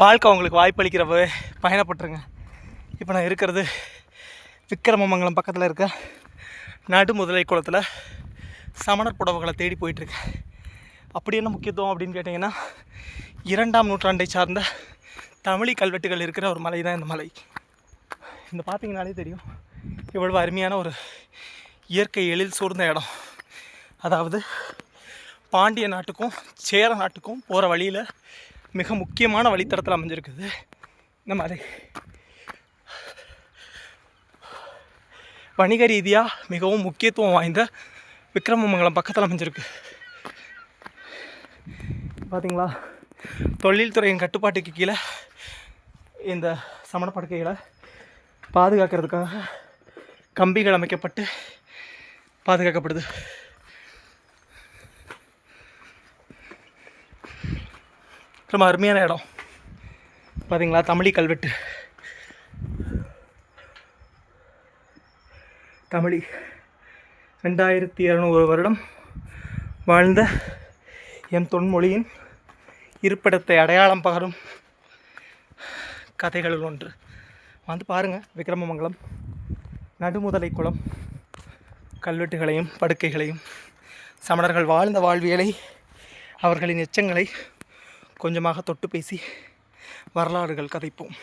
வாழ்க்கை உங்களுக்கு வாய்ப்பளிக்கிற பயணப்பட்டுருங்க. இப்போ நான் இருக்கிறது விக்கிரமமங்கலம் பக்கத்தில் இருக்க நடுமுதலை குளத்தில் சமணர் புடவைகளை தேடி போயிட்டுருக்கேன். அப்படி என்ன முக்கியத்துவம் அப்படின்னு கேட்டிங்கன்னா, 2ஆம் நூற்றாண்டை சார்ந்த தமிழி கல்வெட்டுகள் இருக்கிற ஒரு மலை தான் இந்த மலை. இந்த பார்த்தீங்கனாலே தெரியும் இவ்வளவு அருமையான ஒரு இயற்கை எழில் சூழ்ந்த இடம். அதாவது பாண்டிய நாட்டுக்கும் சேர நாட்டுக்கும் போகிற வழியில் மிக முக்கியமான வழித்தடத்தில் அமைஞ்சிருக்குது இந்த மலை. வணிக ரீதியாக மிகவும் முக்கியத்துவம் வாய்ந்த விக்கிரமமங்கலம் பக்கத்தில் அமைஞ்சிருக்கு. பார்த்தீங்களா, தொழில்துறையின் கட்டுப்பாட்டுக்கு கீழே இந்த சமணப்படுக்கைகளை பாதுகாக்கிறதுக்காக கம்பிகள் அமைக்கப்பட்டு பாதுகாக்கப்படுது. ரொம்ப அருமையான இடம். பார்த்தீங்களா, தமிழி கல்வெட்டு. தமிழி 2200 வருடம் வாழ்ந்த என் தொன்மொழியின் இருப்பிடத்தை அடையாளம் பகரும் கதைகளில் ஒன்று. வந்து பாருங்கள், விக்கிரமமங்கலம் நடுமுதலை குளம் கல்வெட்டுகளையும் படுக்கைகளையும் சமணர்கள் வாழ்ந்த வாழ்வியலை, அவர்களின் எச்சங்களை கொஞ்சமாக தொட்டு பேசி வரலாறுகள் கதைப்போம்.